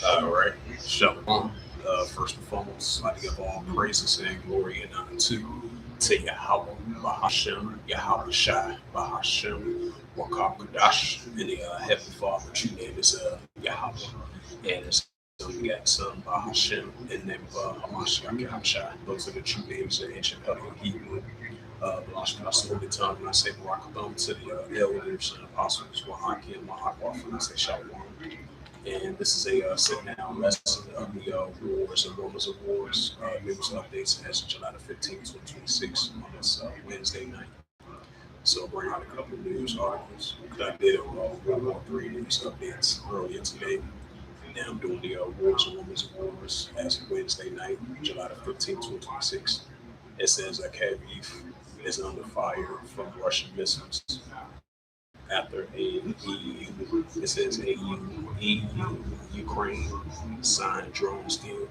All right, Shalom. First and foremost, I'd like to give all praises and glory and honor to Yahweh, Bahashem, Yahweh Shai, Bahashem, Wakab Kadash, and the Heavenly Father. True name is Yahweh, and his begotten Son, Bahashem, in the name of Hamashiach Yahushua. Those are the true names in ancient Paleo Hebrew. Balash Holy Tongue, and I say Barakabam to the elders and apostles, Wahaki and Mahakwa, and I say Shalom. And this is a sit down lesson of the wars and rumors of wars, news updates as of July the 15th, 2026 on this Wednesday night. So I'll bring out a couple of news articles. I did World War III news updates earlier today. Now I'm doing the wars and rumors of wars as of Wednesday night, July the 15th, 2026. It says Kyiv is under fire from Russian missiles. After it says EU, Ukraine signed drones deal.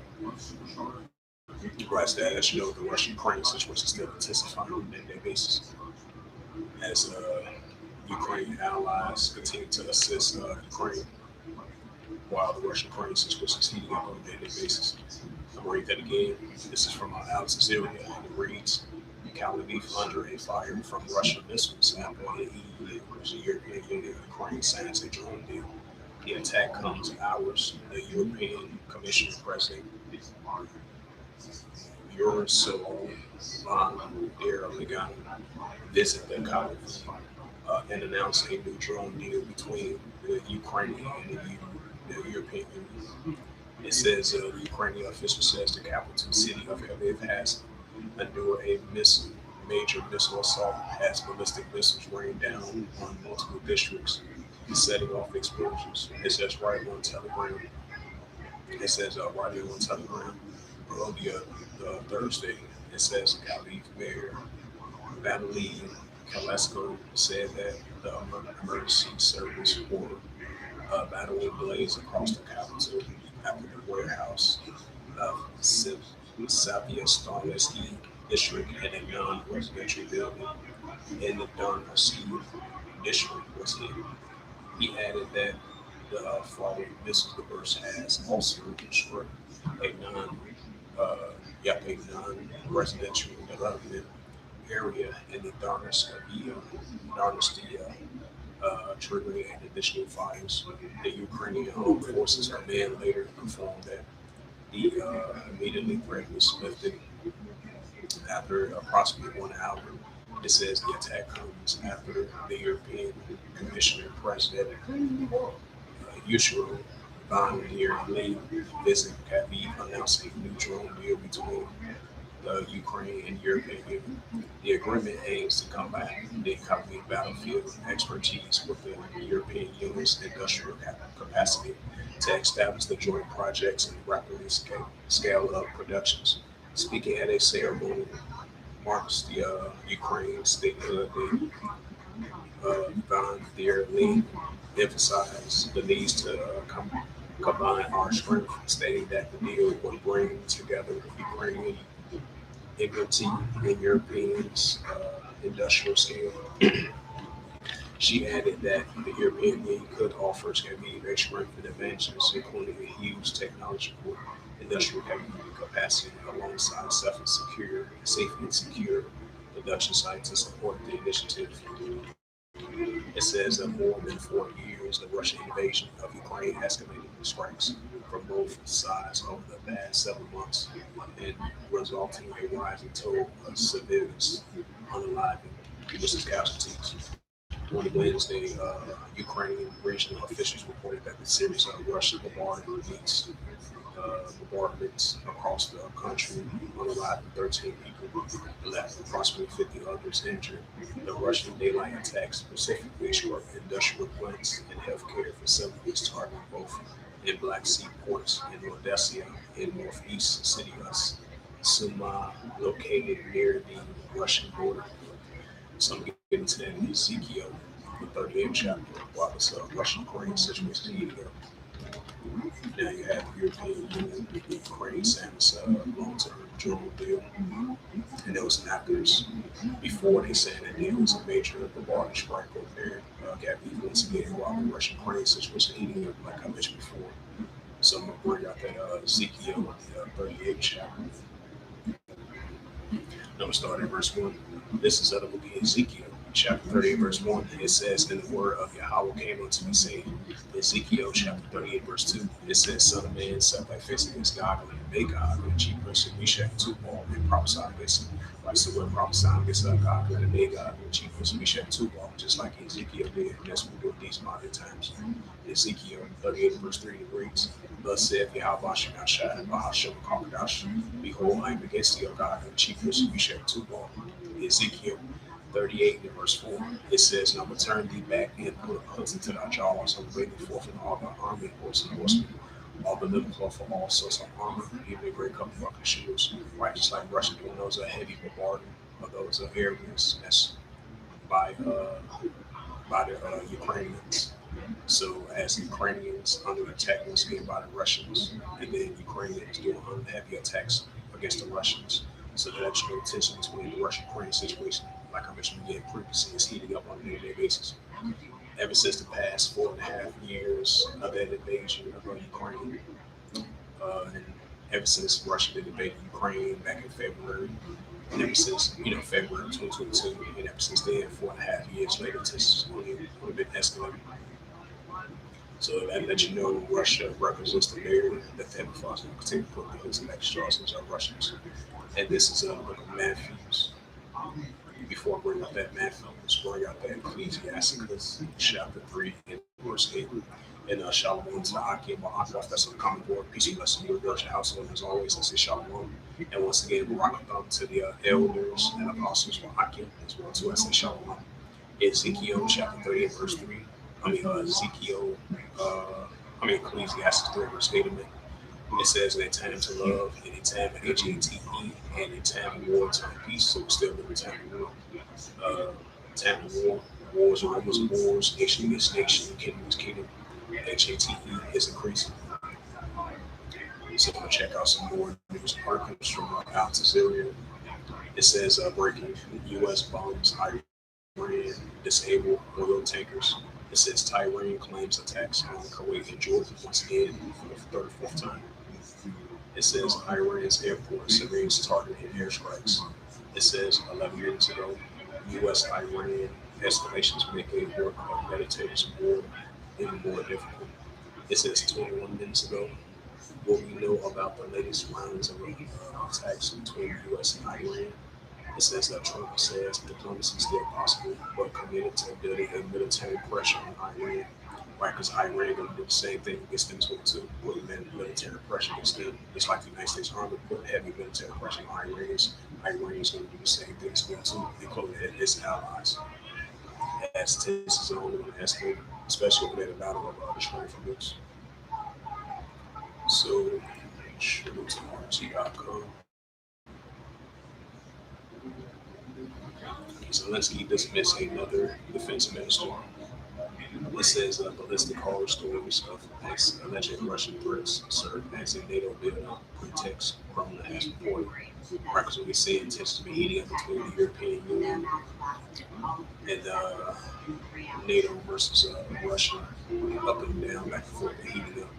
Right, that as you know, the Russian-Ukraine situation is still intensifying on a day basis as Ukraine allies continue to assist Ukraine while the Russian-Ukraine situation is heating up on a daily basis. I'm going to read that again. This is from Alex Azeria, and it reads, Kyiv under a fire from Russian missiles after the EU, the European Union, Ukraine signs a drone deal. The attack comes hours. The European Commission President Ursula von der Leyen visited the Kyiv and announced a new drone deal between the Ukraine and the European Union. It says the Ukrainian official says the capital city of Kyiv has endured a major missile assault as ballistic missiles rained down on multiple districts, setting off explosions. It says right on Telegram. It says right on Telegram earlier Thursday. It says Kyiv Mayor Vitaly Klitschko said that the emergency service for battle blaze across the capital after the warehouse of Savia-Starlesky district and a non-residential building in the Donetsk district was hit. He added that the falling missile burst has also destroyed a non-residential development area in the Donetsk triggering additional fires. The Ukrainian Armed Forces Command later confirmed that the immediately threat was lifted after approximately 1 hour. It says the attack comes after the European Commissioner President Ursula von der Leyen visited Kyiv, announcing a new drone deal between the Ukraine and European Union. The agreement aims to combat the Kyiv battlefield expertise within the European Union's industrial capacity to establish the joint projects and rapidly scale up productions. Speaking at a ceremony marks the Ukraine statehood, Von der Leyen emphasized the need to combine our strength, stating that the deal would bring together Ukrainian equity and Europeans' industrial scale. She added that the European Union could offer Kyiv a strength and advantages, including a huge technological industrial capacity alongside safe and secure production sites to support the initiative. It says that more than 4 years, the Russian invasion of Ukraine escalated strikes from both sides over the past 7 months, and resulting in a rising toll of civilians unalive, which is casualties. On Wednesday, Ukrainian regional officials reported that the series of Russian bombardments across the country unalived 13 people, left approximately 50 others injured. The Russian daylight attacks specifically struck industrial plants and healthcare facilities targeting both in Black Sea ports in Odessa and northeast city of Suma, located near the Russian border. So I'm getting into that in Ezekiel, the 38th chapter, while this Russian Ukraine situation is heating up. Now you have the European Union, Ukraine signed this long-term drone deal, and those actors before they signed that deal was a major bombardment strike over there. Got once again while the Russian-Ukraine situation heating up, like I mentioned before. So I'm gonna bring out that Ezekiel 38 chapter. I'm gonna start at verse 1. This is the book of Ezekiel, chapter 38, verse 1. It says, "And the word of Yahweh came unto me, saying," Ezekiel chapter 38, verse 2. It says, "Son of man, set thy face against God, and Magog, and the chief prince of Meshach, and Tubal, and prophesy against him." Right, so we're prophesying against God, and Magog, and the chief prince of Meshach, and Tubal, just like Ezekiel did. And that's what we do in these modern times. Ezekiel 38, verse 3 reads, "Thus saith Yahweh Shemashah, Bahashem Kakadash, Behold, I am against thee, O God, and the chief prince of Meshach, and Tubal." Ezekiel 38 and verse 4, it says, "And I will turn thee back and put hooks into thy jaws, and bring thee forth in all the army, horse and horsemen, all the little cloth for all sorts of armor, even a great couple of buckler shields." Right, just like Russia doing those heavy bombardment of those areas that's by the Ukrainians. So as the Ukrainians under attack once again by the Russians, and then Ukrainians doing heavy attacks against the Russians. So the actual tension between the Russian-Ukraine situation, like I mentioned again previously, is heating up on a day-to-day basis. Ever since the past 4.5 years of that invasion of Ukraine, and ever since Russia invaded Ukraine back in February, and ever since February 2022, and ever since then, 4.5 years later, tensions only been escalating. So that lets you know Russia represents the narrative that the Democrats will continue to put the election straws on Russians. And this is a book of Matthews. Before I bring up that Matthews, bring out that Ecclesiasticus chapter 3 and verse 8. And Shalom to Akim Ma'akaf, that's on the common board. Peace and blessing to your virtual household. As always, I say Shalom. And once again, Barakatham to the elders and apostles for Akim as well, too. I say Shalom. Ezekiel chapter 38, verse 3. Ecclesiastes 3, verse 8. And it says, "In a time to love, in a time of HATE, and a time of war, time of peace." So we're still in a time of war. Time of war, wars and rumors of wars, nation against nation, kingdom against kingdom. HATE is increasing. So we'll check out some more news articles from Al Jazeera. It says, breaking U.S. bombs Iran disable oil tankers. It says Tehran claims attacks on Kuwait and Jordan once again for the 34th time. It says Iran's airports Syrians targeted airstrikes. It says 11 years ago, U.S.-Iran escalations make a work of meditators war even more difficult. It says 21 minutes ago, what we know about the latest rounds of attacks between the U.S. and Iran. It says that Trump says diplomacy is still possible, but committed to building a military pressure on Iran. Right, because Iran going to do the same thing against them too, putting military pressure against them. Just like the United States Army put heavy military pressure on Iranians, Iranians going to do the same thing to them too, including its allies. As tensions are only going to escalate, especially when they're the battle of the Strait of Hormuz. So, go to RT.com. Zelensky dismissed another defense minister. It says ballistic horror stories of alleged Russian threats served as a NATO build-up pretext, Kremlin has reported. Because we see tensions to be heating up between the European Union and NATO versus Russia, up and down, back and forth, heating up.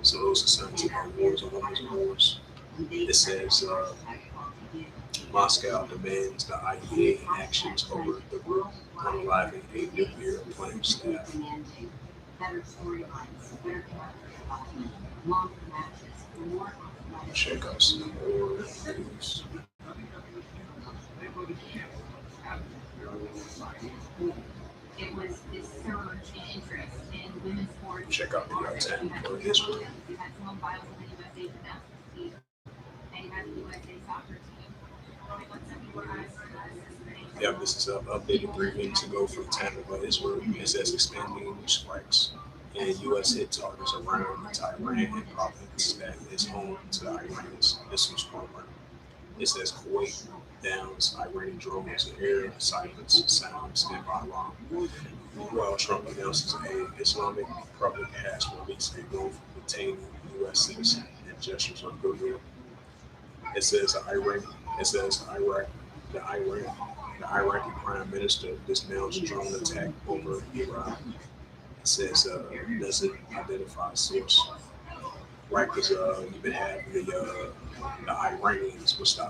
So those are signs of wars and rumors of wars. It says Moscow demands the IEA actions over the group unaliving a nuclear plant staff. Check out some more news. Check out the time for Israel. Yeah, this is updated 3 minutes ago from Tampa, Israel. It says expanding strikes and U.S. hit targets around the Tehran province that is home to the Iranians. This was former. It says Kuwait downs Iranian drones in air, silence sounds standby alarm. While Trump announces a Islamic Republic has released a rule for detaining U.S. citizens and gestures of goodwill. It says Iran. It says Iraq. The Iran. The Iraqi Prime Minister dismounts drone attack over Iran. It says doesn't identify source. Right, because you've been having the Iranians, which the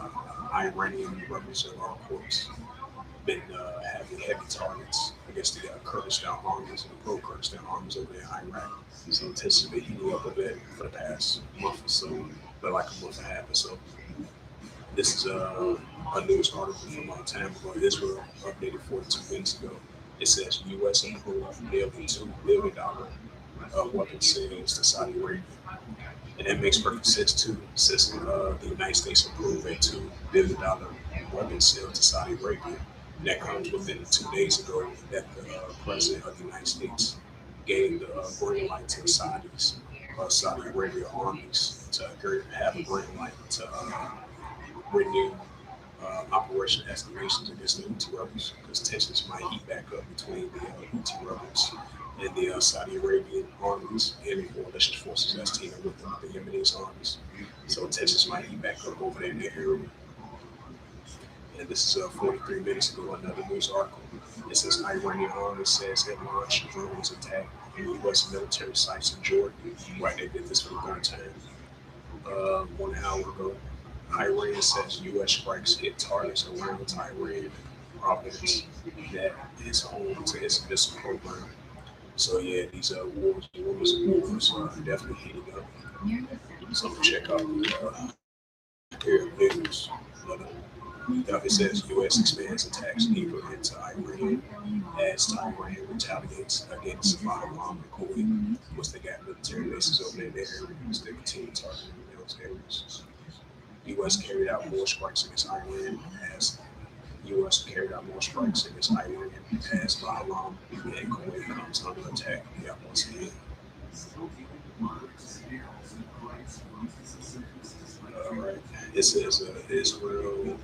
Iranian Revolutionary Armed Corps, been having heavy targets against the Kurdistan armies and the pro-Kurdistan armies over there in Iraq. So tensions have been heating up a bit for the past month or so, but like a month and a half or so. This is a news article from time ago. Israel updated 42 minutes ago. It says U.S. approved nearly $2 billion weapon sales to Saudi Arabia. And that makes perfect sense too, since the United States approved a $2 billion weapon sale to Saudi Arabia. And that comes within 2 days ago that the president of the United States gave the green light to the Saudi Arabia armies to have a green light to renew Operation escalations against the Houthi rebels, because tensions might heat back up between the Houthi rebels and the Saudi Arabian armies and the coalition forces that's teaming with the Yemenis armies. So tensions might heat back up over there in the area. And this is 43 minutes ago, another news article. It says Iranian army says it launched drones attack on U.S. military sites in Jordan. Right, they did this for the third time. 1 hour ago, Iran says U.S. strikes hit targets around Tehran province that is home to its missile program. So yeah, these wars are definitely heating up. So I'm gonna check out the Arab news. But it says U.S. expands attacks deeper into Iran as Tehran retaliates against Bahrain and Kuwait, which they got military bases over there in their areas. They continue targeting those areas. U.S. carried out more strikes against Iran as U.S. carried out more strikes against Iran as Bahrain and Kuwait comes under attack. Yeah, once again. All right. It says Israel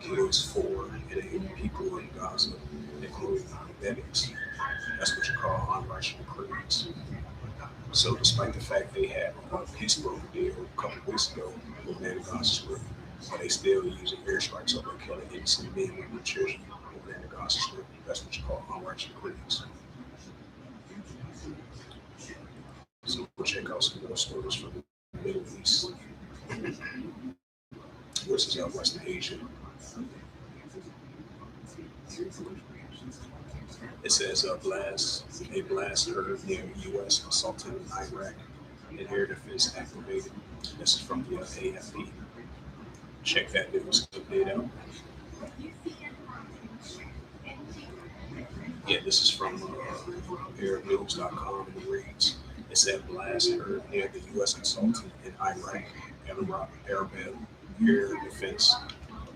kills 4 and 8 people in Gaza, including medics. That's what you call unrighteous recruitments. So despite the fact they had a peace broker deal a couple of weeks ago with the Gaza Strip, but they still using airstrikes over killing innocent men, women, and children over there in the Gaza Strip. That's what you call unrighteous recruitments. So we'll check out some more stories from the Middle East, which is Western Asia. It says a blast heard near U.S. assaulted in Iraq and air defense activated. This is from the AFP. Check that news update out. Yeah, this is from ArabNews.com, and it reads, it said blast heard near the U.S. assaulted in Iraq and Arab air defense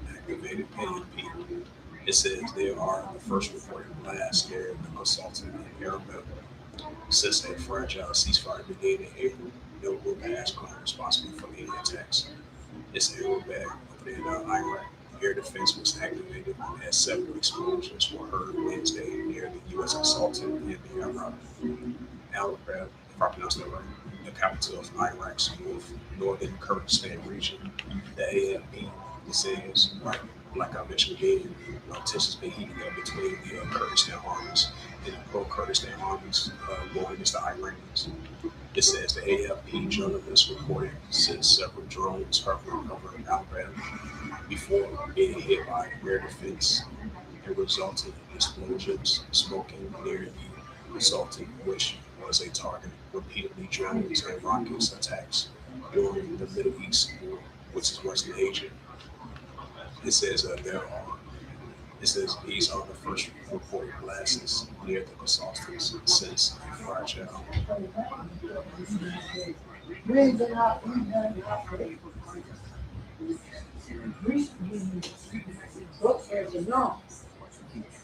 activated AFP. It says there are the first reported blasts near the consultant in Arab since a fragile ceasefire began in April. No group has claimed responsibility for any attacks. It's Arab in Iraq. Air defense was activated as several explosions were heard Wednesday near the U.S. consultant in the Al-Arab, if I pronounced that right, the capital of Iraq's northern Kurdistan region. The AFP says, like I mentioned again, tensions been heating up between the Kurdistan armies and the pro-Kurdistan armies going against the Iranians. It says the AFP journalists reported since several drones hovering over Al-Arab before being hit by air defense and resulted in explosions, smoking near the assaulted, which was a target repeatedly drones and rockets attacks during the Middle East, which is Western Asia. It says these are the first reported blasts near the consultants since fragile.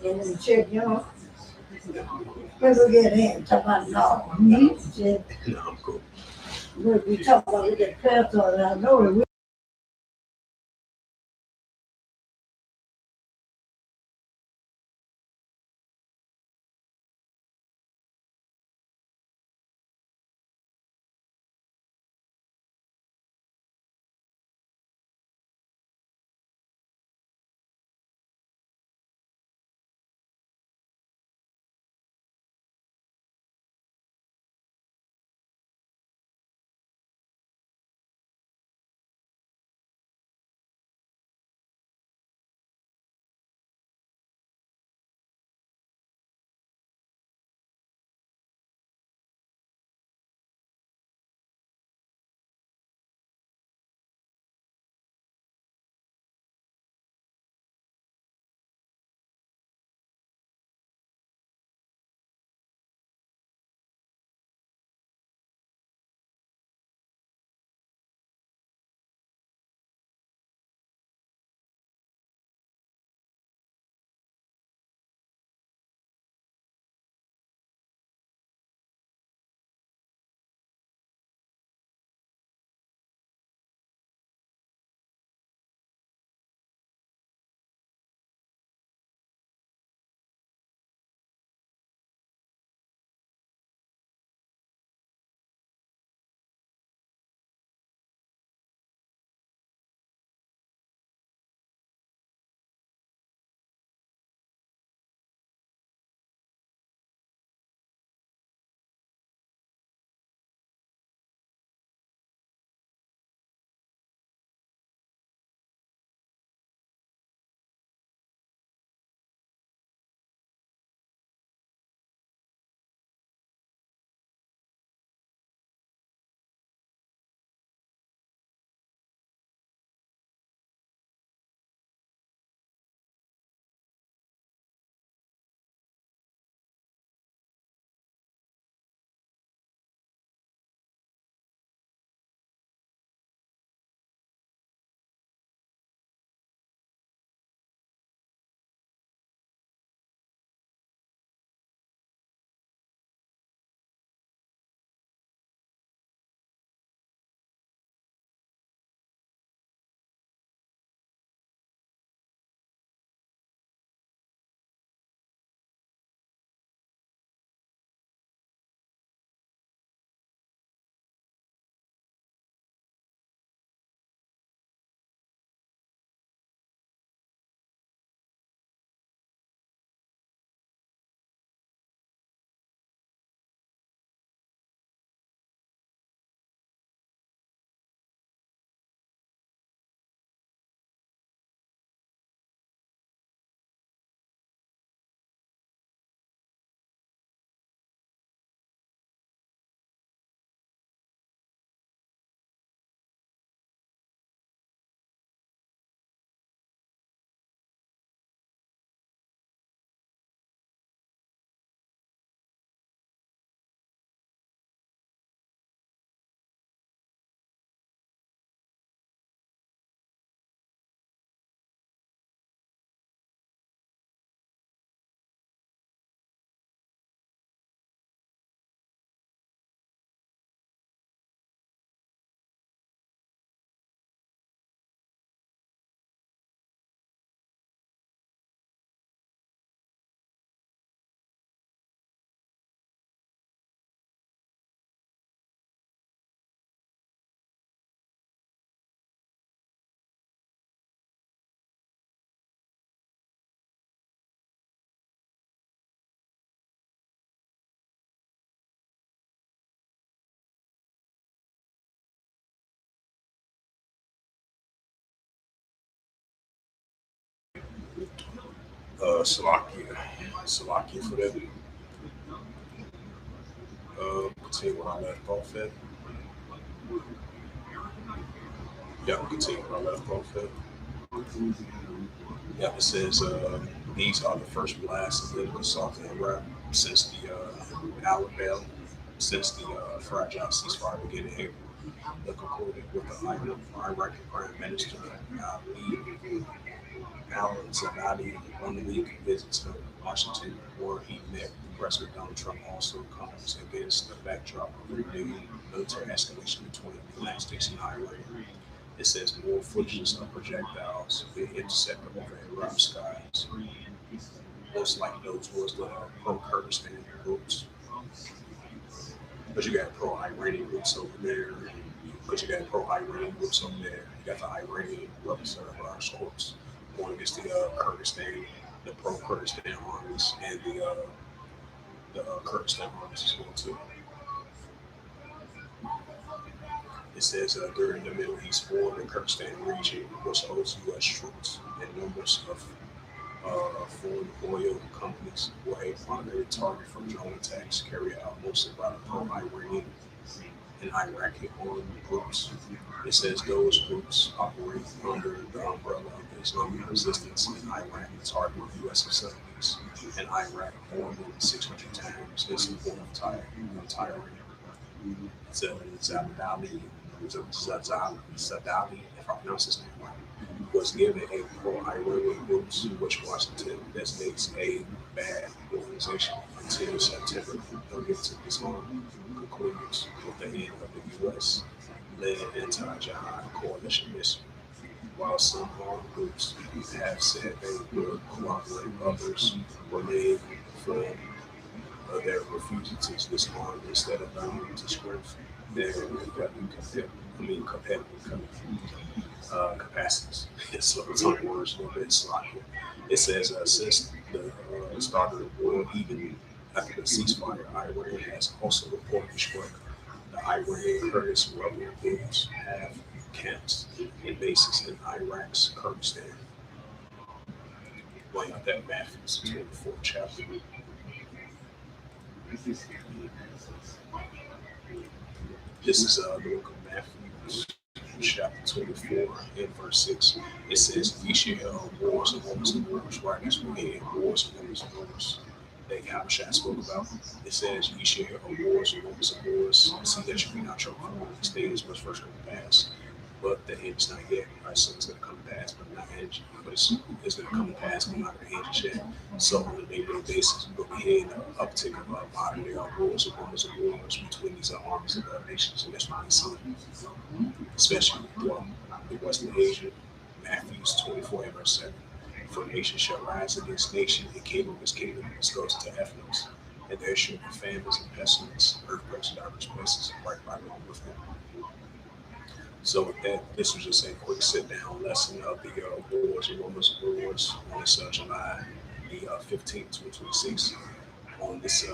And then check, let's get in, talk about no, me, No, I'm cool. we talk about with that pastor, and I know that Slovakia for that. Continue where I left off at. Yeah, continue where I left off at. Yeah, it says these are the first blasts of political assault in Iraq since the Alabama, since the fragile ceasefire began in April. That concluded with the Iraqi Prime Minister Ali al-Zabadi on the week visit to Washington, where he met President Donald Trump, also comes against the backdrop of renewed military escalation between the United States and Iran. It says more footages of projectiles being intercepted over Iraq skies. Most likely those was the pro-Kurdistan groups, but you got pro-Iranian groups over there. But you got pro-Iranian groups over there. You got the Iranian Rebels Corps going against the Kurdistan, the pro-Kurdistan armies, and the Kurdistan armies as well too. It says during the Middle East War, the Kurdistan region was host U.S. troops, and numbers of foreign oil companies were a primary target for drone attacks carried out mostly by the pro-Iranian and Iraqi armed groups. It says those groups operate under the umbrella of Islamic resistance in Iraq, targeting U.S. facilities in Iraq more than 600 times in support of Tehran. It says Zadali, if I pronounce his name right, was given a pro-Iranian groups, which Washington designates a bad organization until September 30th to disarm concludes with the end of the U.S.-led anti-jihad coalition mission. While some armed groups have said they will cooperate, others remain firm their refusal to disarm instead of bowing to strength their competitive capacities. So it's on words a little bit sloppy. It says since the start of the war, even after the ceasefire, Iran has also reportedly struck the Iranian Kurdish rebel groups have camps and bases in Iraq's Kurdistan. Laying out that Matthew 24 chapter. This is the book of Matthew, chapter 24, and verse 6. It says, "Ye shall have wars and rumors of wars." Right, that's what we had, wars and rumors of wars. That Yahushua spoke about. It says, "Ye shall have wars and rumors of wars. See that you be not troubled for these days must first come to pass. But the end is not yet. Right, so it's going to come to pass, but not end. But it's going to come to pass, but not the end yet. So on a day-to-day basis, we're going to be hearing an uptick of modern day wars and rumors of wars between these armies of nations, and that's what we see, especially throughout the Western Asia. Matthew 24 and verse 7. For nation shall rise against nation, and kingdom against kingdom. This goes to ethnos. And there shall be famines and pestilence, earthquakes in diverse places, right by wrong with them. So with that, this was just a quick sit-down lesson of the wars and rumors of wars on this July the 15th, 2026, on this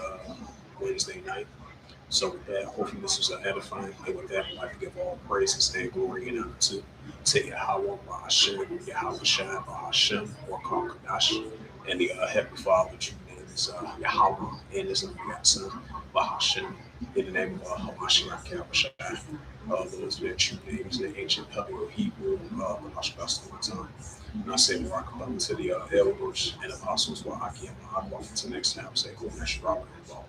Wednesday night. So with that, hopefully this was edifying. And with that, I'd like to give all praises and glory and honor to Yahweh, Ba'ashem, Yahweh Shai, Ba'ashem, or called Kadash, and the Heavenly Father, true name is Yahweh, and his unbegotten Son, Ba'ashem, in the name of Hamashiach, Yahweh Shai. Those are their true names in the ancient Paleo Hebrew, the time. And I say, welcome to the elders and apostles, Wahaki and Mahakwa. Until next time, say, Go Mesh Robert and Ball.